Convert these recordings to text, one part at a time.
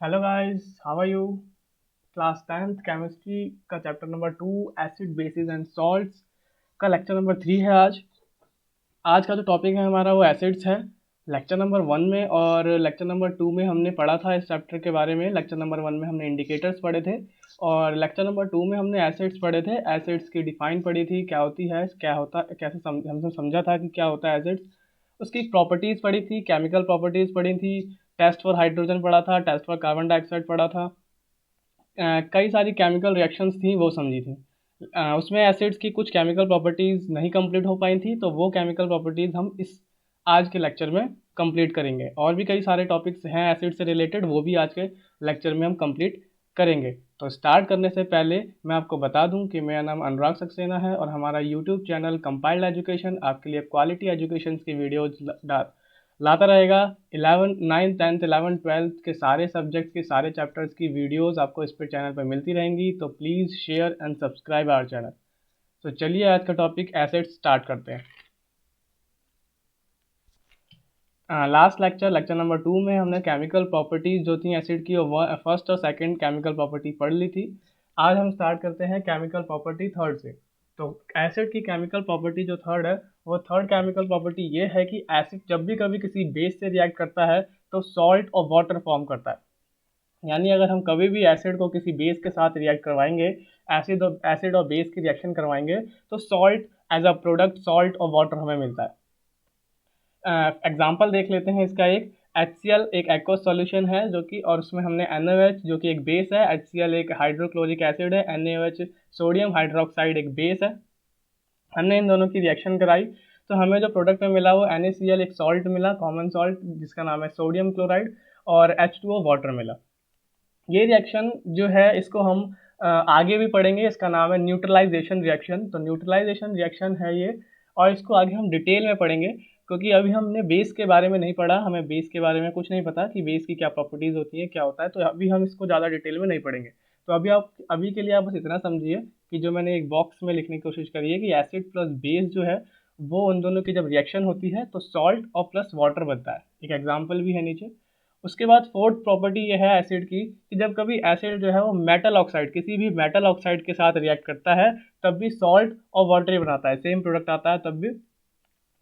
Hello guys, how are you? Class 10th chemistry का chapter number 2 acid bases and salts का lecture number 3 है। आज का जो टॉपिक है हमारा वो एसिड्स है। लेक्चर नंबर 1 में और लेक्चर नंबर 2 में हमने पढ़ा था इस चैप्टर के बारे में। लेक्चर नंबर 1 में हमने इंडिकेटर्स पढ़े थे और लेक्चर नंबर 2 में हमने एसिड्स पढ़े थे। एसिड्स की डिफाइन पढ़ी थी, क्या होती है, क्या होता, कैसे हमने समझा था कि क्या होता है एसिड्स। उसकी प्रॉपर्टीज़ पढ़ी थी, केमिकल प्रॉपर्टीज़ पढ़ी थी, टेस्ट फॉर हाइड्रोजन पढ़ा था, टेस्ट फॉर कार्बन डाइऑक्साइड पढ़ा था। कई सारी केमिकल रिएक्शंस थी वो समझी थी। उसमें एसिड्स की कुछ केमिकल प्रॉपर्टीज़ नहीं कंप्लीट हो पाई थी, तो वो केमिकल प्रॉपर्टीज़ हम इस आज के लेक्चर में कंप्लीट करेंगे। और भी कई सारे टॉपिक्स हैं एसिड से रिलेटेड, वो भी आज के लेक्चर में हम कंप्लीट करेंगे। तो स्टार्ट करने से पहले मैं आपको बता दूं कि मेरा नाम अनुराग सक्सेना है और हमारा यूट्यूब चैनल कंपाइल्ड एजुकेशन आपके लिए क्वालिटी एजुकेशन की वीडियोज लाता रहेगा। 11 9th 10th 11th 12th के सारे सब्जेक्ट्स के सारे चैप्टर्स की वीडियोस आपको इस पर चैनल पर मिलती रहेंगी, तो please share and subscribe our channel. तो चलिए आज का टॉपिक एसिड्स स्टार्ट करते हैं। लास्ट लेक्चर नंबर 2 में हमने केमिकल प्रॉपर्टीज़ जो थी एसिड की वो फर्स्ट और सेकंड केमिकल प्रॉपर्टी पढ़ ली थी। आज हम स्टार्ट करते हैं केमिकल प्रॉपर्टी थर्ड से। तो एसिड की केमिकल प्रॉपर्टी जो थर्ड है, वो थर्ड केमिकल प्रॉपर्टी ये है कि एसिड जब भी कभी किसी बेस से रिएक्ट करता है तो सॉल्ट और वाटर फॉर्म करता है। यानी अगर हम कभी भी एसिड को किसी बेस के साथ रिएक्ट करवाएंगे, एसिड और बेस की रिएक्शन करवाएंगे, तो salt as a product salt और वाटर हमें मिलता है। एग्जाम्पल देख लेते हैं इसका। एक HCl एक एक्वस सॉल्यूशन है जो कि, और उसमें हमने NaOH जो कि एक बेस है, HCl एक हाइड्रोक्लोरिक एसिड है, NaOH सोडियम हाइड्रोक्साइड एक बेस है। हमने इन दोनों की रिएक्शन कराई तो हमें जो प्रोडक्ट में मिला वो NaCl एक सॉल्ट मिला, कॉमन सॉल्ट जिसका नाम है सोडियम क्लोराइड, और H2O वाटर मिला। ये रिएक्शन जो है इसको हम आगे भी पढ़ेंगे, इसका नाम है न्यूट्रलाइजेशन रिएक्शन। तो न्यूट्रलाइजेशन रिएक्शन है ये, और इसको आगे हम डिटेल में पढ़ेंगे क्योंकि अभी हमने बेस के बारे में नहीं पढ़ा, हमें बेस के बारे में कुछ नहीं पता कि बेस की क्या प्रॉपर्टीज़ होती है, क्या होता है, तो अभी हम इसको ज़्यादा डिटेल में नहीं पढ़ेंगे। तो अभी के लिए आप बस इतना समझिए कि जो मैंने एक बॉक्स में लिखने की कोशिश करी है कि एसिड प्लस बेस जो है वो उन दोनों की जब रिएक्शन होती है तो सॉल्ट और प्लस वाटर बनता है। एक एग्जाम्पल भी है नीचे। उसके बाद फोर्थ प्रॉपर्टी ये है एसिड की कि जब कभी एसिड जो है वो मेटल ऑक्साइड, किसी भी मेटल ऑक्साइड के साथ रिएक्ट करता है तब भी सॉल्ट और वाटर ही बनाता है, सेम प्रोडक्ट आता है तब भी।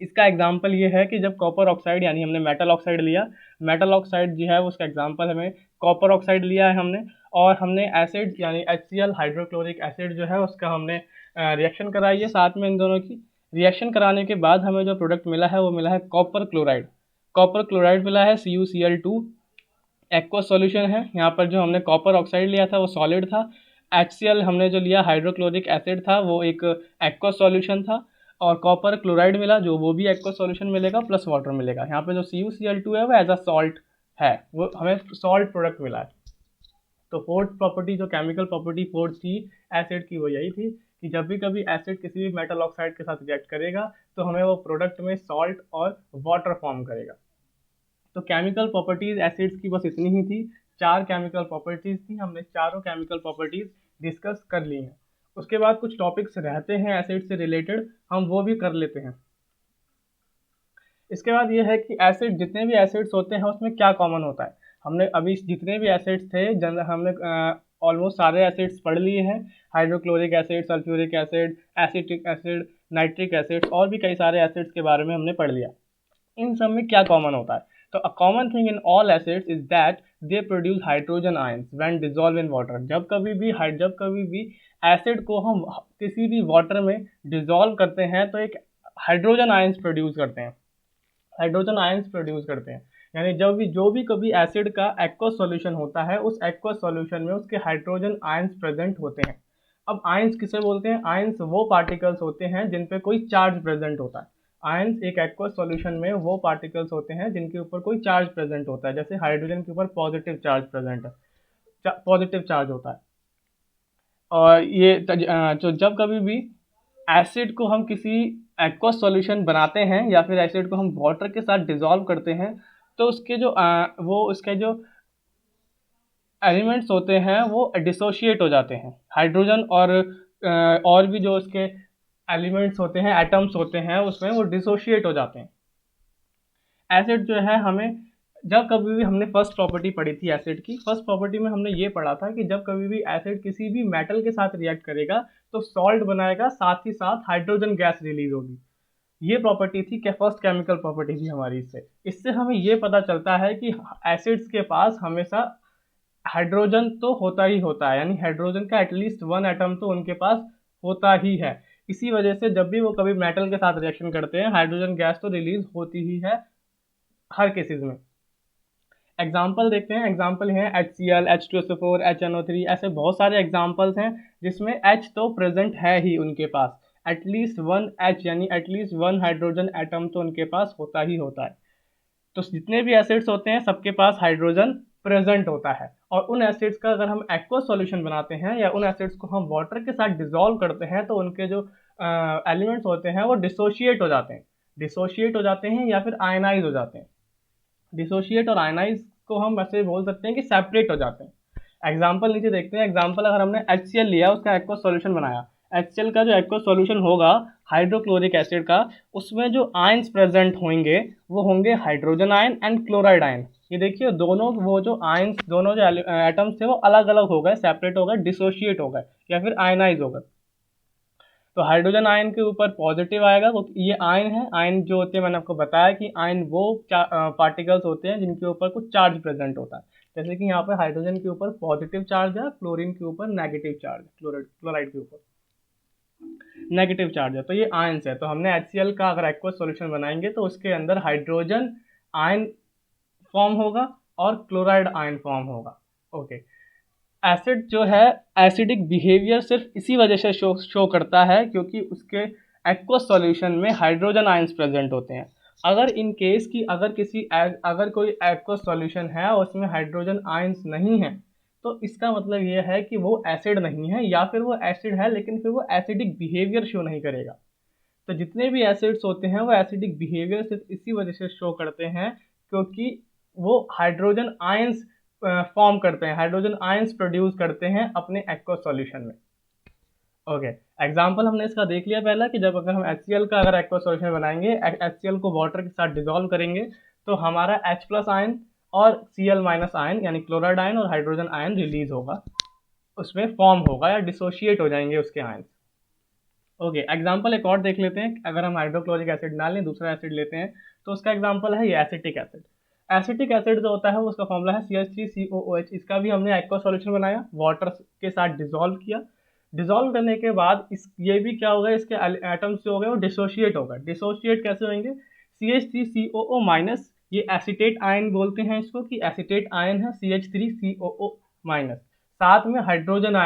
इसका एग्जांपल ये है कि जब कॉपर ऑक्साइड, यानी हमने मेटल ऑक्साइड लिया, मेटल ऑक्साइड जो है उसका एग्जांपल हमें कॉपर ऑक्साइड लिया है हमने, और हमने एसिड यानी HCl हाइड्रोक्लोरिक एसिड जो है उसका हमने रिएक्शन कराई है साथ में। इन दोनों की रिएक्शन कराने के बाद हमें जो प्रोडक्ट मिला है वो मिला है कॉपर क्लोराइड। कॉपर क्लोराइड मिला है CuCl2, एक्वस सॉल्यूशन है। यहाँ पर जो हमने कॉपर ऑक्साइड लिया था वो सॉलिड था, HCl हमने जो लिया हाइड्रोक्लोरिक एसिड था वो एक एक्वस सॉल्यूशन था, और कॉपर क्लोराइड मिला जो वो भी एक्वस सॉल्यूशन मिलेगा प्लस वाटर मिलेगा। यहाँ पे जो CuCl2 है वो एज अ सॉल्ट है, वो हमें सॉल्ट प्रोडक्ट मिला है। तो फोर्थ प्रॉपर्टी जो केमिकल प्रॉपर्टी फोर्थ थी एसिड की वो यही थी कि जब भी कभी एसिड किसी भी मेटल ऑक्साइड के साथ रिएक्ट करेगा तो हमें वो प्रोडक्ट में सॉल्ट और वाटर फॉर्म करेगा। तो केमिकल प्रॉपर्टीज एसिड्स की बस इतनी ही थी, चार केमिकल प्रॉपर्टीज थी, हमने चारों केमिकल प्रॉपर्टीज डिस्कस कर ली हैं। उसके बाद कुछ टॉपिक्स रहते हैं एसिड से रिलेटेड, हम वो भी कर लेते हैं। इसके बाद ये है कि एसिड, जितने भी एसिड्स होते हैं उसमें क्या कॉमन होता है। हमने अभी जितने भी एसिड्स थे हमने ऑलमोस्ट सारे एसिड्स पढ़ लिए हैं। Hydrochloric acid, sulphuric acid, acetic acid, nitric acid, और भी कई सारे एसिड्स के बारे में हमने पढ़ लिया। इन सब में क्या कॉमन होता है? तो a common thing in all acids is that they produce hydrogen ions when dissolve in water. जब कभी भी एसिड को हम किसी भी वाटर में डिजॉल्व करते हैं तो एक हाइड्रोजन आयंस प्रोड्यूस करते हैं, हाइड्रोजन आयंस प्रोड्यूस करते हैं। यानी जब भी जो भी कभी एसिड का एक्वस सॉल्यूशन होता है उस एक्वस सॉल्यूशन में उसके हाइड्रोजन आयंस प्रेजेंट होते हैं। अब आयंस किसे बोलते हैं? आयंस वो पार्टिकल्स होते हैं जिन पे कोई चार्ज प्रेजेंट होता है। आयंस एक एक्वस सॉल्यूशन में वो पार्टिकल्स होते हैं जिनके ऊपर कोई चार्ज प्रेजेंट होता है, जैसे हाइड्रोजन के ऊपर पॉजिटिव चार्ज प्रेजेंट है, पॉजिटिव चार्ज होता है। और ये तो जब कभी भी एसिड को हम किसी एक्वस सॉल्यूशन बनाते हैं या फिर एसिड को हम वाटर के साथ डिसॉल्व करते हैं तो उसके जो वो उसके जो एलिमेंट्स होते हैं वो डिसोशिएट हो जाते हैं। हाइड्रोजन और भी जो उसके एलिमेंट्स होते हैं, एटम्स होते हैं, उसमें वो डिसोशिएट हो जाते हैं। एसिड जो है हमें जब कभी भी हमने फर्स्ट प्रॉपर्टी पढ़ी थी एसिड की, फर्स्ट प्रॉपर्टी में हमने ये पढ़ा था कि जब कभी भी एसिड किसी भी मेटल के साथ रिएक्ट करेगा तो सॉल्ट बनाएगा, साथ ही साथ हाइड्रोजन गैस रिलीज होगी। ये प्रॉपर्टी थी क्या, फर्स्ट केमिकल प्रॉपर्टी थी हमारी। इससे हमें ये पता चलता है कि एसिड्स के पास हमेशा हाइड्रोजन तो होता ही होता है, यानी हाइड्रोजन का एटलीस्ट वन एटम तो उनके पास होता ही है। इसी वजह से जब भी वो कभी मेटल के साथ रिएक्शन करते हैं हाइड्रोजन गैस तो रिलीज होती ही है हर केसेस में। एग्जाम्पल देखते हैं, एग्जाम्पल हैं HCl, H2SO4, HNO3, ऐसे बहुत सारे एग्जाम्पल्स हैं जिसमें H तो प्रेजेंट है ही उनके पास, एटलीस्ट वन H यानी एटलीस्ट वन हाइड्रोजन एटम तो उनके पास होता ही होता है। तो जितने भी एसिड्स होते हैं सबके पास हाइड्रोजन प्रेजेंट होता है, और उन एसिड्स का अगर हम एक्वस सॉल्यूशन बनाते हैं या उन एसिड्स को हम वाटर के साथ डिसॉल्व करते हैं तो उनके जो एलिमेंट्स होते हैं वो डिसोशिएट हो जाते हैं, या फिर आयनाइज हो जाते हैं। डिसोशिएट और आयनाइज को हम ऐसे बोल सकते हैं कि सेपरेट हो जाते हैं। एग्जाम्पल नीचे देखते हैं, एग्जाम्पल अगर हमने HCl लिया, उसका एक्वस सॉल्यूशन बनाया, HCl का जो एक्वस सॉल्यूशन होगा हाइड्रोक्लोरिक एसिड का, उसमें जो आयंस प्रेजेंट होंगे वो होंगे hydrogen ion and chloride ion. ये देखिए दोनों वो जो आयंस, दोनों जो एटम्स थे वो अलग अलग हो गए, सेपरेट हो गए, डिसोशिएट हो गए या फिर आयनाइज हो गए। तो हाइड्रोजन आयन के ऊपर पॉजिटिव आएगा क्योंकि ये आयन है। आयन जो होते हैं मैंने आपको बताया कि आयन वो पार्टिकल्स होते हैं जिनके ऊपर कुछ चार्ज प्रेजेंट होता है, जैसे कि यहाँ पर हाइड्रोजन के ऊपर पॉजिटिव चार्ज है, क्लोरीन के ऊपर नेगेटिव चार्ज, क्लोराइड के ऊपर नेगेटिव चार्ज है, तो ये आयंस है। तो हमने HCl का अगर एक्वस सॉल्यूशन बनाएंगे तो उसके अंदर हाइड्रोजन आयन फॉर्म होगा और क्लोराइड आयन फॉर्म होगा। ओके, एसिड जो है एसिडिक बिहेवियर सिर्फ इसी वजह से शो करता है क्योंकि उसके एक्वस सॉल्यूशन में हाइड्रोजन आयंस प्रेजेंट होते हैं। अगर इन केस की अगर कोई एक्वस सॉल्यूशन है और उसमें हाइड्रोजन आयंस नहीं है तो इसका मतलब ये है कि वो एसिड नहीं है, या फिर वो एसिड है लेकिन फिर वो एसिडिक बिहेवियर शो नहीं करेगा। तो जितने भी एसिड्स होते हैं वो एसिडिक बिहेवियर सिर्फ इसी वजह से शो करते हैं क्योंकि वो हाइड्रोजन आयंस फॉर्म करते हैं, हाइड्रोजन आयंस प्रोड्यूस करते हैं अपने एक्वस सॉल्यूशन में। ओके, एग्जांपल हमने इसका देख लिया पहला कि जब अगर हम HCl का अगर एक्वस सॉल्यूशन बनाएंगे, HCl को वाटर के साथ डिसॉल्व करेंगे तो हमारा H प्लस आयन और Cl माइनस आयन यानी क्लोराइड आयन और हाइड्रोजन आयन रिलीज होगा, उसमें फॉर्म होगा या डिसोशिएट हो जाएंगे उसके आयन। ओके, एग्जाम्पल एक और देख लेते हैं। अगर हम हाइड्रोक्लोरिक एसिड ना लें, दूसरा एसिड लेते हैं तो उसका एग्जाम्पल है ये एसिटिक एसिड। एसिटिक एसिड जो होता है वो उसका फॉर्मूला है CH3COOH। इसका भी हमने एक्वा सॉल्यूशन बनाया, वाटर के साथ डिसॉल्व किया। डिसॉल्व करने के बाद ये भी क्या होगा, इसके एटम्स जो हो गए वो डिसोशिएट हो गए। डिसोशिएट कैसे होंगे, CH3COO माइनस, ये एसिटेट आयन बोलते हैं इसको कि एसिटेट आयन है CH3COO माइनस, साथ में हाइड्रोजन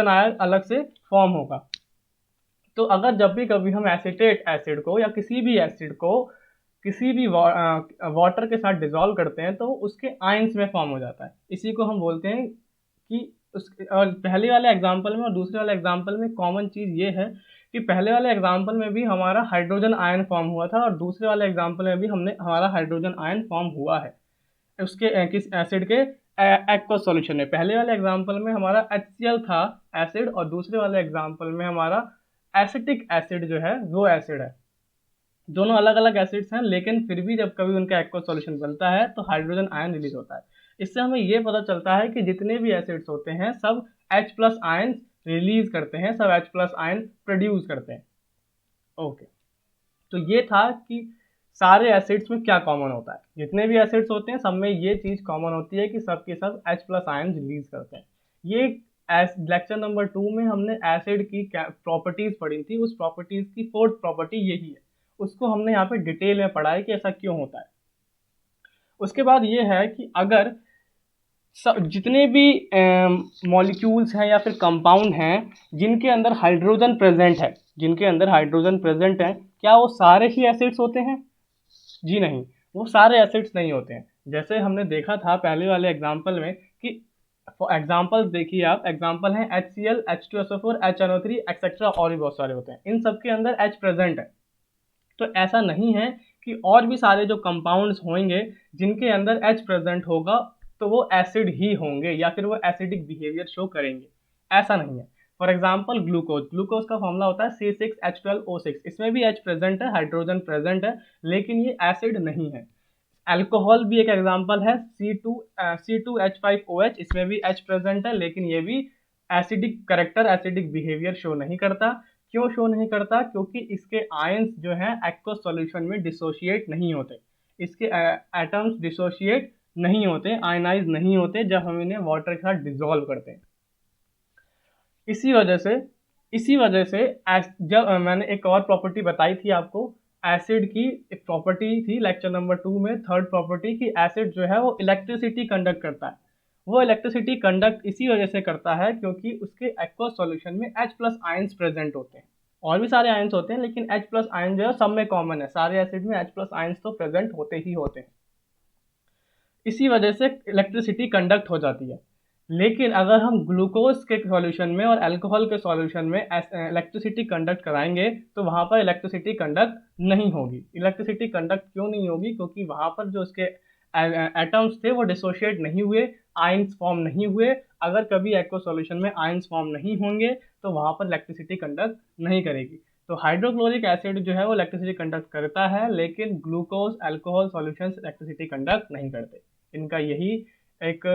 आयन अलग से फॉर्म होगा। तो अगर जब भी कभी हम एसिटेट एसिड को या किसी भी एसिड को किसी भी वाटर के साथ डिसॉल्व करते हैं तो उसके आयंस में फॉर्म हो जाता है। इसी को हम बोलते हैं कि और पहले वाले एग्जाम्पल में और दूसरे वाले एग्जाम्पल में कॉमन चीज़ ये है कि पहले वाले एग्जाम्पल में भी हमारा हाइड्रोजन आयन फॉर्म हुआ था और दूसरे वाले एग्जाम्पल में भी हमारा हाइड्रोजन आयन फॉर्म हुआ है उसके किस एसिड के एक्वस सॉल्यूशन में। पहले वाले एग्जाम्पल में हमारा HCl था एसिड और दूसरे वाले एग्जाम्पल में हमारा एसिटिक एसिड जो है वो एसिड है। दोनों अलग अलग एसिड्स हैं लेकिन फिर भी जब कभी उनका एक्वस सॉल्यूशन बनता है तो हाइड्रोजन आयन रिलीज होता है। इससे हमें ये पता चलता है कि जितने भी एसिड्स होते हैं सब H प्लस आयन रिलीज करते हैं, सब H प्लस आयन प्रोड्यूस करते हैं। ओके, तो ये था कि सारे एसिड्स में क्या कॉमन होता है। जितने भी एसिड्स होते हैं सब में ये चीज़ कॉमन होती है कि सब के सब H प्लस आयन रिलीज करते हैं। ये लेक्चर नंबर 2 में हमने एसिड की प्रॉपर्टीज़ पढ़ी थी, उस प्रॉपर्टीज़ की फोर्थ प्रॉपर्टी यही है, उसको हमने यहाँ पे डिटेल में पढ़ा है कि ऐसा क्यों होता है। उसके बाद ये है कि अगर जितने भी मॉलिक्यूल्स हैं या फिर कंपाउंड हैं जिनके अंदर हाइड्रोजन प्रेजेंट है, क्या वो सारे ही एसिड्स होते हैं? जी नहीं, वो सारे एसिड्स नहीं होते हैं। जैसे हमने देखा था पहले वाले एग्जाम्पल में कि एग्जाम्पल्स देखिए आप, एग्जाम्पल हैं HCl, H2SO4, HNO3 एक्सेट्रा, और भी बहुत सारे होते हैं, इन सब के अंदर H प्रेजेंट है। तो ऐसा नहीं है कि और भी सारे जो कंपाउंड्स होंगे जिनके अंदर H प्रेजेंट होगा तो वो एसिड ही होंगे या फिर वो एसिडिक बिहेवियर शो करेंगे, ऐसा नहीं है। फॉर एग्जाम्पल ग्लूकोज का फॉर्मूला होता है C6H12O6, इसमें भी H प्रेजेंट है, हाइड्रोजन प्रेजेंट है, लेकिन ये एसिड नहीं है। अल्कोहल भी एक एग्जांपल है, C2H5OH, इसमें भी H प्रेजेंट है, लेकिन ये भी acidic character, acidic behaviour show नहीं करता। क्यों शो नहीं करता? क्योंकि इसके आयंस जो हैं एक्वस सॉल्यूशन में डिसोशिएट नहीं होते, इसके एटम्स डिसोशिएट नहीं होते, आयनाइज नहीं होते जब हम इन्हें वाटर के साथ डिसॉल्व करते हैं। इसी वजह से जब मैंने एक और प्रॉपर्टी बताई थी आपको, एसिड की एक प्रॉपर्टी थी लेक्चर नंबर 2 में, थर्ड प्रॉपर्टी की एसिड जो है वो इलेक्ट्रिसिटी कंडक्ट करता है। वो इलेक्ट्रिसिटी कंडक्ट इसी वजह से करता है क्योंकि उसके एक्वस सॉल्यूशन में H+ आयंस प्रेजेंट होते हैं। और भी सारे आयंस होते हैं, लेकिन H+ आयन जो है सब में कॉमन है, सारे एसिड में H+ आयंस तो प्रेजेंट होते ही होते हैं। इसी वजह से इलेक्ट्रिसिटी कंडक्ट हो जाती है। लेकिन अगर हम ग्लूकोज के सॉल्यूशन में और अल्कोहल के सॉल्यूशन में इलेक्ट्रिसिटी कंडक्ट कराएंगे तो वहाँ पर इलेक्ट्रिसिटी कंडक्ट नहीं होगी। इलेक्ट्रिसिटी कंडक्ट क्यों नहीं होगी? क्योंकि वहाँ पर जो उसके एटम्स थे वो डिसोशिएट नहीं हुए, आयंस फॉर्म नहीं हुए। अगर कभी एक्वस सॉल्यूशन में आयंस फॉर्म नहीं होंगे तो वहाँ पर इलेक्ट्रिसिटी कंडक्ट नहीं करेगी। तो हाइड्रोक्लोरिक एसिड जो है वो इलेक्ट्रिसिटी कंडक्ट करता है, लेकिन glucose alcohol solutions electricity conduct नहीं करते। इनका यही एक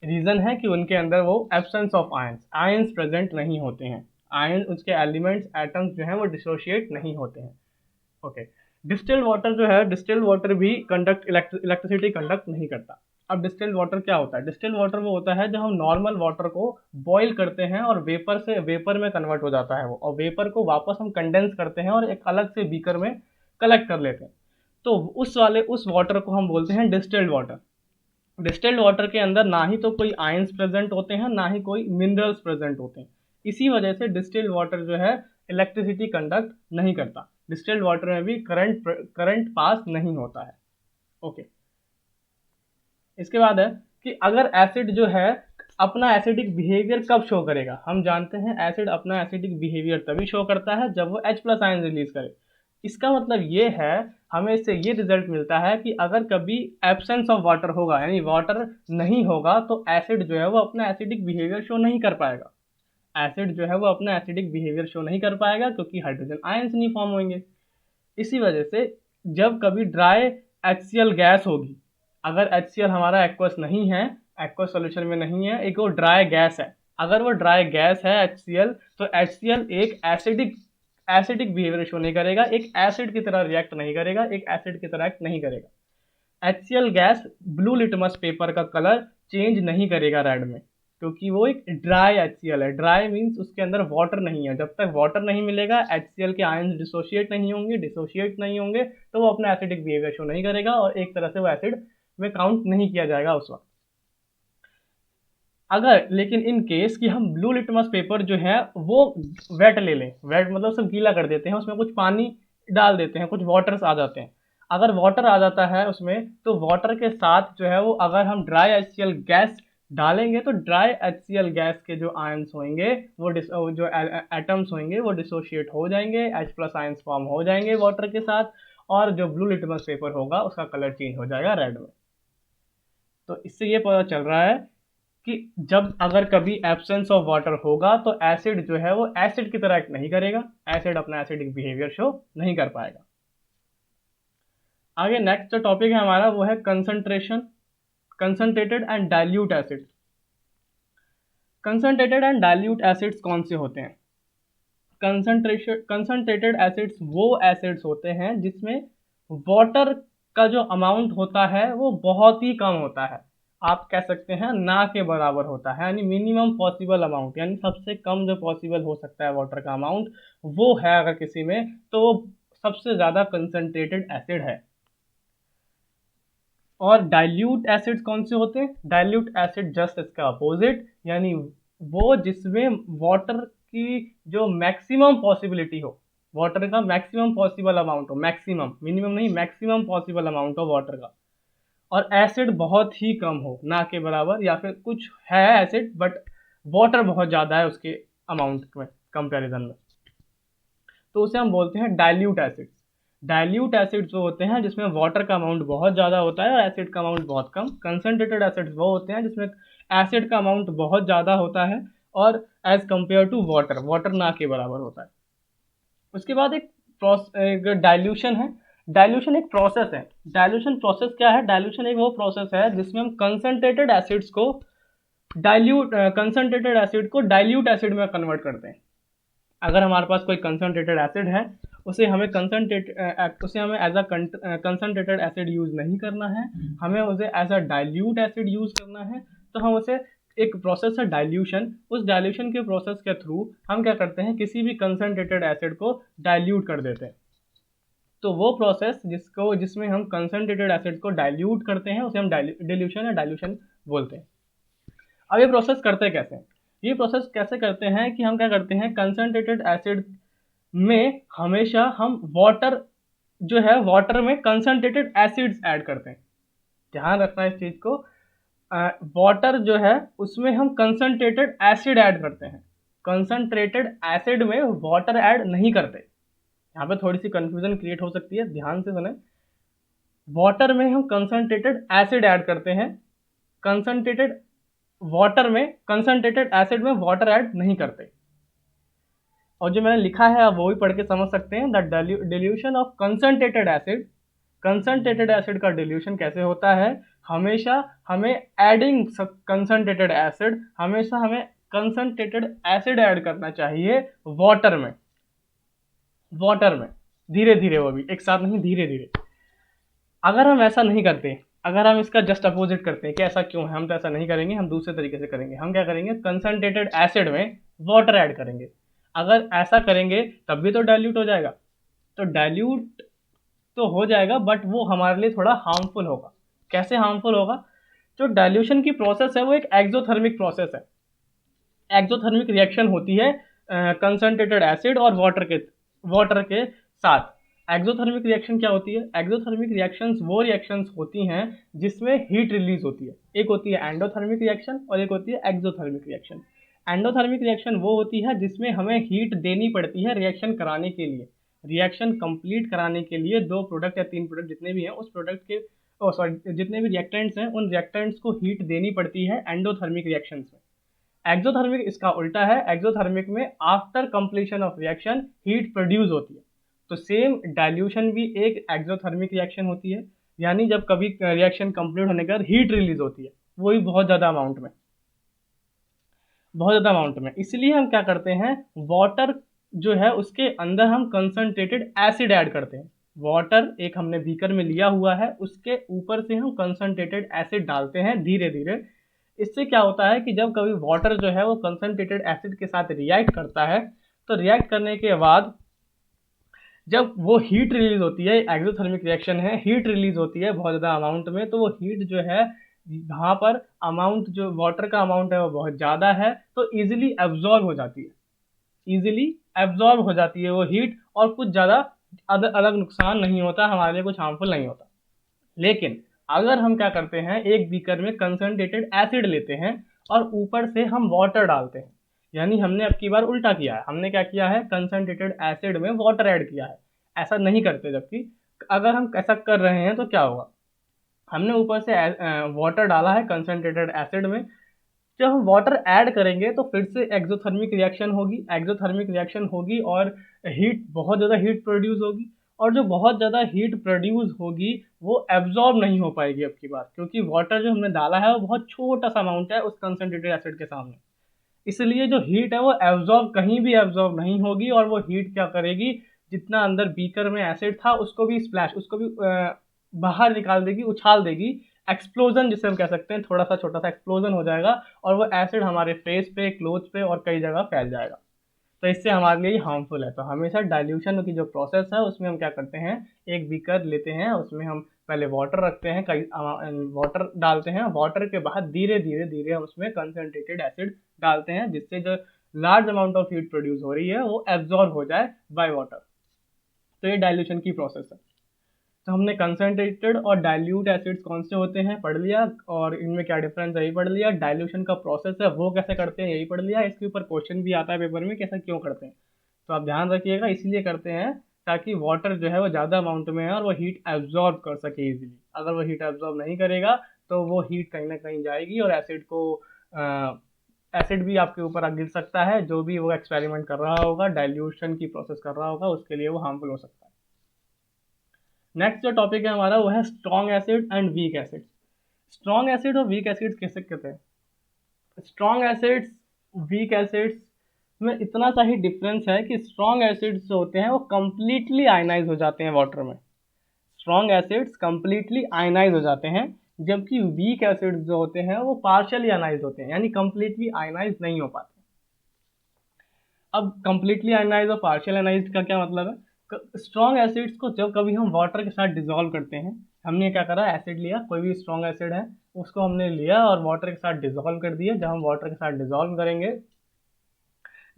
रीज़न है कि उनके अंदर वो एब्सेंस ऑफ आयंस प्रेजेंट नहीं होते हैं। आयन उसके एलिमेंट्स, एटम्स जो हैं वो डिसोशिएट नहीं होते हैं। ओके, डिस्टिल्ड वाटर जो है, डिस्टिल्ड वाटर भी इलेक्ट्रिसिटी कंडक्ट नहीं करता। अब डिस्टिल्ड वाटर क्या होता है? डिस्टिल्ड वाटर वो होता है जब हम नॉर्मल वाटर को बॉईल करते हैं और वेपर में कन्वर्ट हो जाता है वो, और वेपर को वापस हम कंडेंस करते हैं और एक अलग से बीकर में कलेक्ट कर लेते हैं। तो उस वाटर को हम बोलते हैं डिस्टिल्ड वाटर। डिस्टिल्ड वाटर के अंदर ना ही तो कोई आयंस प्रेजेंट होते हैं, ना ही कोई मिनरल्स प्रेजेंट होते हैं। इसी वजह से डिस्टिल्ड वाटर जो है इलेक्ट्रिसिटी कंडक्ट नहीं करता। डिस्टिल्ड वाटर में भी करंट पास नहीं होता है। ओके, इसके बाद है कि अगर एसिड जो है अपना एसिडिक बिहेवियर कब शो करेगा? हम जानते हैं एसिड अपना एसिडिक बिहेवियर तभी शो करता है जब वो H+ आयन रिलीज करे। इसका मतलब ये है, हमें इससे ये रिजल्ट मिलता है कि अगर कभी एब्सेंस ऑफ वाटर होगा, यानी वाटर नहीं होगा, तो एसिड जो है वो अपना एसिडिक बिहेवियर शो नहीं कर पाएगा। एसिड जो है वो अपना एसिडिक बिहेवियर शो नहीं कर पाएगा क्योंकि हाइड्रोजन आयंस नहीं फॉर्म होंगे। इसी वजह से जब कभी ड्राई HCl गैस होगी, अगर HCl हमारा एक्वस नहीं है, एक्वस सॉल्यूशन में नहीं है, एक वो ड्राई गैस है, अगर वो ड्राई गैस है HCl, तो HCl एक एसिडिक बिहेवियर शो नहीं करेगा, एक एसिड की तरह रिएक्ट नहीं करेगा, एक एसिड की तरह एक्ट नहीं करेगा। HCl gas blue litmus paper का कलर चेंज नहीं करेगा रेड में, क्योंकि वो एक ड्राई HCl है। ड्राई मीन्स उसके अंदर वाटर नहीं है। जब तक वाटर नहीं मिलेगा, HCl के आयंस डिसोशिएट नहीं होंगे तो वो अपना एसिडिक बिहेवियर शो नहीं करेगा और एक तरह से वो एसिड में काउंट नहीं किया जाएगा उस वक्त। अगर लेकिन इन केस कि हम ब्लू लिटमस पेपर जो है वो वेट ले लें, वेट मतलब सब गीला कर देते हैं, उसमें कुछ पानी डाल देते हैं, कुछ वाटर्स आ जाते हैं। अगर वाटर आ जाता है उसमें, तो वाटर के साथ जो है वो अगर हम ड्राई HCl गैस डालेंगे तो ड्राई HCl गैस के जो आयंस होंगे वो जो एटम्स होंगे वो डिसोशिएट हो जाएंगे, H+ आयंस फॉर्म हो जाएंगे वाटर के साथ, और जो ब्लू लिटमस पेपर होगा उसका कलर चेंज हो जाएगा रेड में। तो इससे ये पता चल रहा है कि जब अगर कभी एब्सेंस ऑफ वाटर होगा तो एसिड जो है वो एसिड की तरह एक्ट नहीं करेगा, एसिड अपना एसिडिक बिहेवियर शो नहीं कर पाएगा। आगे नेक्स्ट जो टॉपिक है हमारा वो है concentrated and dilute acids. Concentrated and dilute acids कौन से होते हैं? कंसंट्रेटेड एसिड्स वो एसिड्स होते हैं जिसमें वाटर का जो अमाउंट होता है वो बहुत ही कम होता है, आप कह सकते हैं ना के बराबर होता है, यानी मिनिमम पॉसिबल अमाउंट, यानी सबसे कम जो पॉसिबल हो सकता है वाटर का अमाउंट वो है अगर किसी में, तो वो सबसे ज़्यादा कंसंट्रेटेड एसिड है। और डाइल्यूट एसिड्स कौन से होते हैं? डाइल्यूट एसिड जस्ट इसका अपोजिट, यानी वो जिसमें वाटर की जो मैक्सिमम पॉसिबिलिटी हो, वाटर का मैक्सिमम पॉसिबल अमाउंट हो, मैक्सिमम, मिनिमम नहीं, मैक्सिमम पॉसिबल अमाउंट हो वाटर का, और एसिड बहुत ही कम हो, ना के बराबर, या फिर कुछ है एसिड बट वाटर बहुत ज़्यादा है उसके अमाउंट में कंपैरिजन में, तो उसे हम बोलते हैं डाइल्यूट एसिड्स। डाइल्यूट एसिड्स वो होते हैं जिसमें वाटर का अमाउंट बहुत ज़्यादा होता है और एसिड का अमाउंट बहुत कम। कंसनट्रेटेड एसिड्स वो होते हैं जिसमें एसिड का अमाउंट बहुत ज़्यादा होता है और एज कम्पेयर टू वाटर ना के बराबर होता है। उसके बाद एक डाइल्यूशन है। डाइल्यूशन एक प्रोसेस है। डाइल्यूशन प्रोसेस क्या है? डाइल्यूशन एक वो प्रोसेस है जिसमें हम कंसंट्रेटेड एसिड को डाइल्यूट एसिड में कन्वर्ट करते हैं। अगर हमारे पास कोई कंसंट्रेटेड एसिड है, उसे हमें as a concentrated acid use नहीं करना है, हमें उसे as a dilute acid use करना है। तो हम उसे एक प्रोसेस है डाइल्यूशन, उस डाइल्यूशन के प्रोसेस के थ्रू हम क्या करते हैं, किसी भी कंसंट्रेटेड एसिड को डाइल्यूट कर देते हैं। तो वो प्रोसेस जिसमें हम कंसंट्रेटेड एसिड को डाइल्यूट करते हैं उसे हम डिल्यूशन या डाइल्यूशन बोलते हैं। अब ये प्रोसेस करते कैसे हैं? ये प्रोसेस कैसे करते हैं कि हम क्या करते हैं, कंसंट्रेटेड एसिड में हमेशा हम वाटर में कंसंट्रेटेड एसिड्स ऐड करते हैं। ध्यान रखना है इस चीज को, वाटर जो है उसमें हम कंसंट्रेटेड एसिड ऐड करते हैं, कंसंट्रेटेड एसिड में वाटर ऐड नहीं करते। यहाँ पे थोड़ी सी कंफ्यूजन क्रिएट हो सकती है, ध्यान से सुने। वाटर में हम कंसंट्रेटेड एसिड ऐड करते हैं, कंसंट्रेटेड एसिड में वाटर ऐड नहीं करते। और जो मैंने लिखा है आप वो भी पढ़ के समझ सकते हैं। The dilution of concentrated acid का डिल्यूशन कैसे होता है? हमेशा हमें कंसंट्रेटेड एसिड ऐड करना चाहिए वाटर में धीरे धीरे, वो भी एक साथ नहीं, धीरे धीरे। अगर हम ऐसा नहीं करते, अगर हम इसका जस्ट अपोजिट करते हैं कि ऐसा क्यों है, हम तो ऐसा नहीं करेंगे, हम दूसरे तरीके से करेंगे। हम क्या करेंगे, कंसंट्रेटेड एसिड में वाटर ऐड करेंगे। अगर ऐसा करेंगे तब भी तो डाइल्यूट हो जाएगा, तो डाइल्यूट तो हो जाएगा बट वो हमारे लिए थोड़ा हार्मफुल होगा। कैसे हार्मफुल होगा? जो डाइल्यूशन की प्रोसेस है वो एक एक्सोथर्मिक प्रोसेस है। एक्सोथर्मिक रिएक्शन होती है कंसंट्रेटेड एसिड और वाटर के साथ। एक्सोथर्मिक रिएक्शन क्या होती है? एक्सोथर्मिक रिएक्शंस वो रिएक्शंस होती हैं जिसमें हीट रिलीज होती है। एक होती है एंडोथर्मिक रिएक्शन और एक होती है एक्सोथर्मिक रिएक्शन। एंडोथर्मिक रिएक्शन वो होती है जिसमें हमें हीट देनी पड़ती है रिएक्शन कराने के लिए, रिएक्शन कंप्लीट कराने के लिए। 2 प्रोडक्ट या 3 प्रोडक्ट जितने भी हैं उस प्रोडक्ट के जितने भी रिएक्टेंट्स हैं उन रिएक्टेंट्स को हीट देनी पड़ती है एंडोथर्मिक रिएक्शंस में। एक्सोथर्मिक इसका उल्टा है। एक्सोथर्मिक में after completion of reaction heat produce होती है। तो सेम डाइल्यूशन भी एक एक्सोथर्मिक रिएक्शन होती है, यानी जब कभी रिएक्शन कंप्लीट होने के बाद हीट रिलीज होती है, वो भी बहुत ज़्यादा अमाउंट में। इसलिए हम क्या करते हैं, वाटर जो है उसके अंदर हम कंसंट्रेटेड एसिड ऐड करते हैं। वाटर एक हमने बीकर में लिया हुआ है, उसके ऊपर से हम कंसंट्रेटेड एसिड डालते हैं धीरे धीरे। इससे क्या होता है कि जब कभी वाटर जो है वो कंसंट्रेटेड एसिड के साथ रिएक्ट करता है, तो रिएक्ट करने के बाद जब वो हीट रिलीज होती है, एक्सोथर्मिक रिएक्शन है, हीट रिलीज होती है बहुत ज़्यादा अमाउंट में, तो वो हीट जो है वहाँ पर अमाउंट जो वाटर का अमाउंट है वो बहुत ज़्यादा है, तो ईजिली एब्जॉर्ब हो जाती है वो हीट, और कुछ ज़्यादा अलग नुकसान नहीं होता हमारे लिए, कुछ हार्मफुल नहीं होता। लेकिन अगर हम क्या करते हैं, एक बीकर में कंसंट्रेटेड एसिड लेते हैं और ऊपर से हम वाटर डालते हैं, यानी हमने अब की बार उल्टा किया है। हमने क्या किया है, कंसंट्रेटेड एसिड में वाटर ऐड किया है। ऐसा नहीं करते, जबकि अगर हम ऐसा कर रहे हैं तो क्या होगा, हमने ऊपर से वाटर डाला है कंसंट्रेटेड एसिड में। जब हम वाटर ऐड करेंगे तो फिर से एक्सोथर्मिक रिएक्शन होगी और बहुत ज़्यादा हीट प्रोड्यूस होगी, और जो बहुत ज़्यादा हीट प्रोड्यूस होगी वो एब्जॉर्ब नहीं हो पाएगी अब की बार, क्योंकि वाटर जो हमने डाला है वो बहुत छोटा सा अमाउंट है उस कंसंट्रेटेड एसिड के सामने। इसलिए जो हीट है वो कहीं भी एब्जॉर्ब नहीं होगी, और वो हीट क्या करेगी, जितना अंदर बीकर में एसिड था उसको भी बाहर निकाल देगी, उछाल देगी। एक्सप्लोजन जिसे हम कह सकते हैं, थोड़ा सा छोटा सा एक्सप्लोजन हो जाएगा और वो एसिड हमारे फेस पे, क्लोथ पे और कई जगह फैल जाएगा। तो इससे हमारे लिए हार्मफुल है। तो हमेशा डाइल्यूशन की जो प्रोसेस है उसमें हम क्या करते हैं, एक बीकर लेते हैं, उसमें हम पहले वाटर रखते हैं, वाटर डालते हैं, वाटर के बाद धीरे धीरे धीरे हम उसमें कंसंट्रेटेड एसिड डालते हैं, जिससे जो large amount of heat produce हो रही है वो एब्जॉर्ब हो जाए बाय वाटर। तो ये डाइल्यूशन की प्रोसेस है। तो हमने कंसंट्रेटेड और डाइल्यूट एसिड्स कौन से होते हैं पढ़ लिया, और इनमें क्या डिफरेंस है यही पढ़ लिया। डाइल्यूशन का प्रोसेस है वो कैसे करते हैं यही पढ़ लिया। इसके ऊपर क्वेश्चन भी आता है पेपर में, कैसा क्यों करते हैं, तो आप ध्यान रखिएगा। इसलिए करते हैं ताकि वाटर जो है वो ज़्यादा अमाउंट में है और वो हीट एब्जॉर्ब कर सके इजीली। अगर वो हीट एब्जॉर्ब नहीं करेगा तो वो हीट कहीं ना कहीं जाएगी और एसिड भी आपके ऊपर गिर सकता है। जो भी वो एक्सपेरिमेंट कर रहा होगा, डाइल्यूशन की प्रोसेस कर रहा होगा, उसके लिए वो हार्मफुल हो सकता है। नेक्स्ट जो टॉपिक है हमारा वो है strong acid and weak acid. Strong acid और वीक एसिड कैसे कहते हैं? स्ट्रॉन्ग एसिड्स वीक एसिड्स में इतना सा ही डिफरेंस है कि स्ट्रॉन्ग एसिड्स जो होते हैं वो कंप्लीटली आयनाइज हो जाते हैं वाटर में। स्ट्रॉन्ग एसिड्स कंप्लीटली आयनाइज हो जाते हैं, जबकि वीक एसिड्स जो होते हैं वो पार्शियली आयनाइज होते हैं, यानी कंप्लीटली आयनाइज नहीं हो पाते। अब कंप्लीटली आयनाइज और पार्शियल आयनाइज का क्या मतलब है? स्ट्रॉन्ग एसिड्स को जब कभी हम वाटर के साथ डिजोल्व करते हैं, हमने क्या करा, एसिड लिया, कोई भी स्ट्रॉन्ग एसिड है उसको हमने लिया और वाटर के साथ डिजोल्व कर दिया। जब हम वाटर के साथ डिजोल्व करेंगे,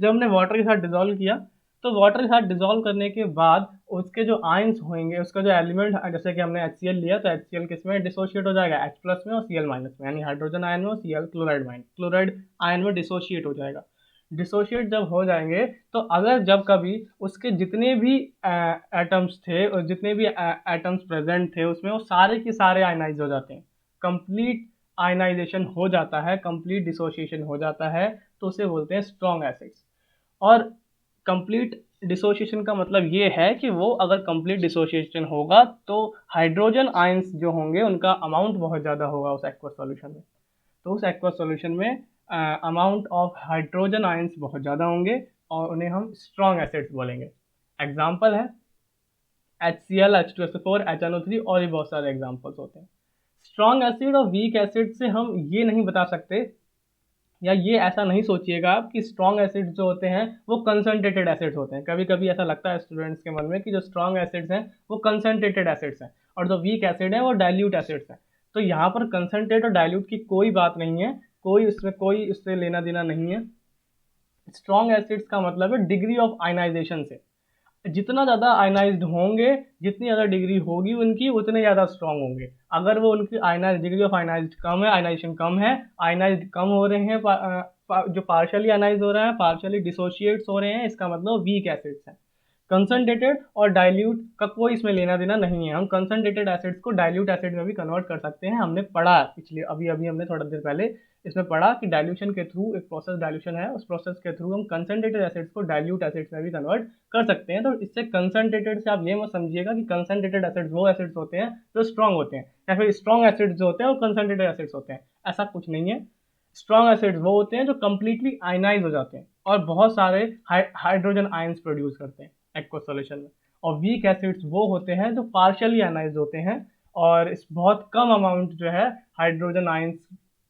जब हमने वाटर के साथ डिजोल्व किया, तो वाटर के साथ डिजोल्व करने के बाद उसके जो आयंस होंगे, उसका जो एलिमेंट, जैसे कि हमने HCl लिया तो HCl किस में डिसोशिएट हो जाएगा, H प्लस में और Cl माइनस में, यानी हाइड्रोजन आयन में और Cl क्लोराइड आयन में डिसोशिएट हो जाएगा। डिसोशिएट जब हो जाएंगे तो अगर जब कभी उसके जितने भी एटम्स थे और जितने भी एटम्स प्रेजेंट थे उसमें, वो सारे के सारे आयनाइज हो जाते हैं, कंप्लीट आयनाइजेशन हो जाता है, कंप्लीट डिसोशिएशन हो जाता है, तो उसे बोलते हैं स्ट्रॉन्ग एसिड्स। और कंप्लीट डिसोशिएशन का मतलब ये है कि वो अगर कंप्लीट डिसोशिएशन होगा तो हाइड्रोजन आयंस जो होंगे उनका अमाउंट बहुत ज़्यादा होगा उस एक्वा सॉल्यूशन में। तो उस एक्वा सॉल्यूशन में अमाउंट ऑफ हाइड्रोजन आयंस बहुत ज़्यादा होंगे और उन्हें हम स्ट्रॉन्ग एसिड्स बोलेंगे। एग्जाम्पल है HCl, H2SO4, HNO3 और भी बहुत सारे एग्जाम्पल्स होते हैं। स्ट्रॉन्ग एसिड और वीक एसिड से हम ये नहीं बता सकते, या ये ऐसा नहीं सोचिएगा आप कि स्ट्रॉन्ग एसिड्स जो होते हैं वो कंसनट्रेटेड एसिड्स होते हैं। कभी कभी ऐसा लगता है स्टूडेंट्स के मन में कि जो स्ट्रॉन्ग एसिड्स हैं वो कंसनट्रेटेड एसिड्स हैं और जो वीक एसिड है वो डाइल्यूट एसिड्स हैं। तो यहाँ पर कंसनट्रेट और डाइल्यूट की कोई बात नहीं है, कोई उससे लेना देना नहीं है। स्ट्रॉन्ग एसिड्स का मतलब है डिग्री ऑफ आयनाइजेशन से। जितना ज़्यादा आयनाइज्ड होंगे, जितनी ज़्यादा डिग्री होगी उनकी, उतने ज़्यादा स्ट्रॉन्ग होंगे। अगर वो उनकी आयनाइज डिग्री ऑफ आयनाइज्ड कम है, आयनाइजेशन कम है, आयनाइज्ड कम हो रहे हैं, जो पार्शियली आयनाइज हो रहा है, पार्शियली डिसोशिएट्स हो रहे हैं, इसका मतलब वीक एसिड्स हैं। कंसनट्रेटेड और डाइल्यूट का कोई इसमें लेना देना नहीं है। हम कंसनट्रेटेड एसिड्स को डाइल्यूट एसिड में भी कन्वर्ट कर सकते हैं। हमने पढ़ा पिछले अभी हमने थोड़ा देर पहले इसमें पढ़ा कि डाइल्यूशन के थ्रू एक प्रोसेस डाइल्यूशन है, उस प्रोसेस के थ्रू हम कंसनट्रेटेड एसिड्स को डाइल्यूट एसिड्स में भी कन्वर्ट कर सकते हैं। तो इससे कंसनट्रेटेड से आप ये मत समझिएगा कि कंसनट्रेटेड एसिड्स वो एसिड्स होते हैं जो स्ट्रॉन्ग होते हैं, या फिर स्ट्रॉन्ग एसिड्स जो होते हैं वो कंसनट्रेटेड एसिड्स होते हैं। ऐसा कुछ नहीं है। स्ट्रॉन्ग एसिड्स वो होते हैं जो कंप्लीटली आयनाइज हो जाते हैं और बहुत सारे हाइड्रोजन आयंस प्रोड्यूस करते हैं एक्वा सॉल्यूशन में। और वीक एसिड्स वो होते हैं जो पार्शियली आयनाइज होते हैं और इस बहुत कम अमाउंट जो है हाइड्रोजन आयंस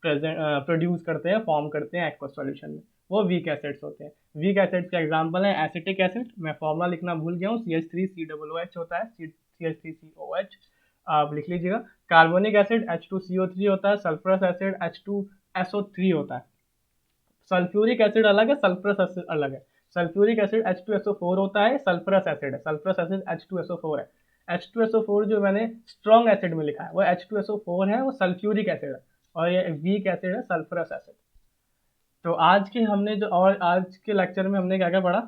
प्रोड्यूस करते हैं, फॉर्म करते हैं एक्वा सॉल्यूशन में, वो वीक एसिड्स होते हैं। वीक एसिड्स के एग्जांपल हैं एसिटिक एसिड, मैं फॉर्मूला लिखना भूल गया हूँ, CH3COOH होता है, CH3COH आप लिख लीजिएगा। कार्बोनिक एसिड H2CO3 होता है, सल्फरस एसिड H2SO3 होता है। सल्फ्यूरिक एसिड अलग है, सल्फरस एसिड अलग है। सल्फ्यूरिक एसिड H2SO4 होता है, सल्फरस एसिड है, सल्फरस एसिड H2SO4 है। H2SO4 जो मैंने स्ट्रॉन्ग एसिड में लिखा है वो H2SO4 है, वो सल्फ्यूरिक एसिड है, और ये वीक एसिड है सल्फरस एसिड। तो आज के लेक्चर में हमने क्या क्या पढ़ा?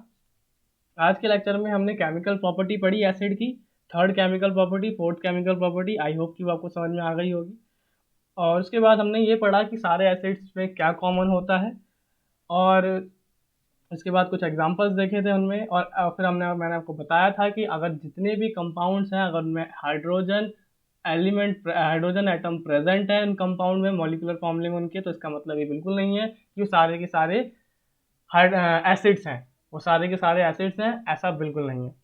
आज के लेक्चर में हमने केमिकल प्रॉपर्टी पढ़ी एसिड की, third chemical property, fourth chemical property. I hope कि वो आपको समझ में आ गई होगी। और उसके बाद हमने ये पढ़ा कि सारे एसिड्स में क्या कॉमन होता है, और उसके बाद कुछ एग्जांपल्स देखे थे उनमें, और फिर मैंने आपको बताया था कि अगर जितने भी कंपाउंड्स हैं, अगर उनमें हाइड्रोजन एटम प्रेजेंट है उन कंपाउंड में, मॉलिक्यूलर फॉर्मूले में उनके, तो इसका मतलब ये बिल्कुल नहीं है कि वो सारे के सारे एसिड्स हैं, वो सारे के सारे एसिड्स हैं, ऐसा बिल्कुल नहीं है।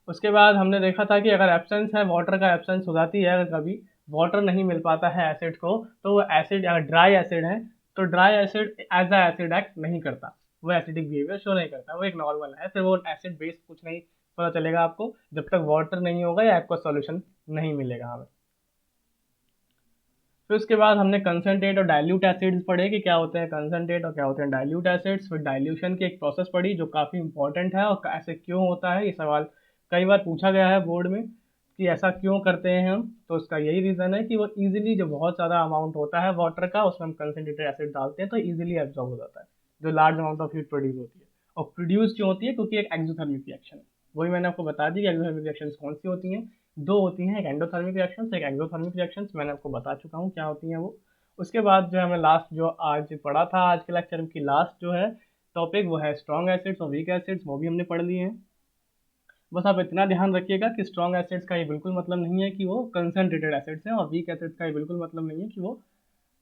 उसके बाद हमने देखा था कि अगर एब्सेंस है, वाटर का एब्सेंस हो जाती है, अगर कभी वाटर नहीं मिल पाता है एसिड को, तो वो एसिड अगर ड्राई एसिड है तो dry acid as a acid act नहीं करता, वो एसिडिक बिहेवियर शो नहीं करता, वो एक नॉर्मल है, फिर वो एसिड बेस कुछ नहीं पता चलेगा आपको जब तक वाटर नहीं होगा या एक्वा सॉल्यूशन नहीं मिलेगा हमें। फिर उसके बाद हमने कंसनट्रेट और डाइल्यूट एसिड्स पढ़े कि क्या होते हैं कंसनट्रेट और क्या होते हैं डाइल्यूट एसिड्स। फिर डाइल्यूशन की एक प्रोसेस पढ़ी जो काफ़ी इंपॉर्टेंट है, और ऐसे क्यों होता है, ये सवाल कई बार पूछा गया है बोर्ड में कि ऐसा क्यों करते हैं हम। तो उसका यही रीज़न है कि वो ईजिली, जो बहुत ज़्यादा अमाउंट होता है वाटर का उसमें हम कंसनट्रेटेड एसिड डालते हैं तो ईजिली एब्जॉर्ब हो जाता है, जो large amount of heat produce होती है। और प्रोड्यूस क्यों होती है? क्योंकि एक एक्सोथर्मिक रिएक्शन है। वही मैंने आपको बता दी कि एक्सोथर्मिक रिएक्शन कौन सी होती हैं, दो होती हैं, एक एंडोथर्मिक रिएक्शंस, एक एक्सोथर्मिक रिएक्शंस, मैंने आपको बता चुका हूँ क्या होती हैं वो। उसके बाद जो हमें लास्ट जो आज पढ़ा था, आज के लेक्चर की लास्ट जो है टॉपिक, वो है स्ट्रॉन्ग एसिड्स और वीक एसिड्स, वो भी हमने पढ़ लिए हैं। बस आप इतना ध्यान रखिएगा कि स्ट्रॉन्ग एसिड्स का ये बिल्कुल मतलब नहीं है कि वो कंसनट्रेटेड एसिड्स हैं, और वीक एसिड्स का ये बिल्कुल मतलब नहीं है कि वो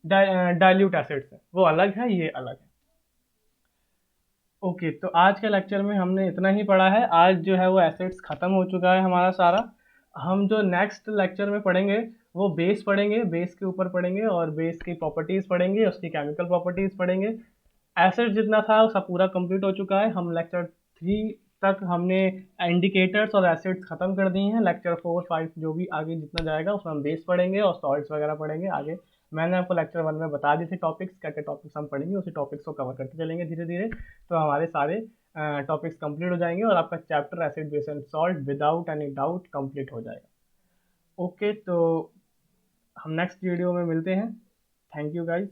डाइल्यूट एसिड्स हैं। वो अलग है, ये अलग है। ओके, तो आज के लेक्चर में हमने इतना ही पढ़ा है। आज जो है वो एसिड्स ख़त्म हो चुका है हमारा सारा। हम जो नेक्स्ट लेक्चर में पढ़ेंगे वो बेस पढ़ेंगे, बेस के ऊपर पढ़ेंगे, और बेस की प्रॉपर्टीज़ पढ़ेंगे, उसकी केमिकल प्रॉपर्टीज़ पढ़ेंगे। एसिड जितना था वो सब पूरा कंप्लीट हो चुका है। हम लेक्चर 3 तक हमने इंडिकेटर्स और एसिड्स ख़त्म कर दिए हैं। लेक्चर 4, 5 जो भी आगे जितना जाएगा उसमें हम बेस पढ़ेंगे और सॉल्ट्स वगैरह पढ़ेंगे आगे। मैंने आपको लेक्चर 1 में बता दी थी टॉपिक्स, क्या क्या टॉपिक्स हम पढ़ेंगे, उसी टॉपिक्स को कवर करते चलेंगे धीरे धीरे। तो हमारे सारे टॉपिक्स कंप्लीट हो जाएंगे और आपका chapter acid base and salt without any doubt complete हो जाएगा। ओके, तो हम नेक्स्ट वीडियो में मिलते हैं। Thank you guys.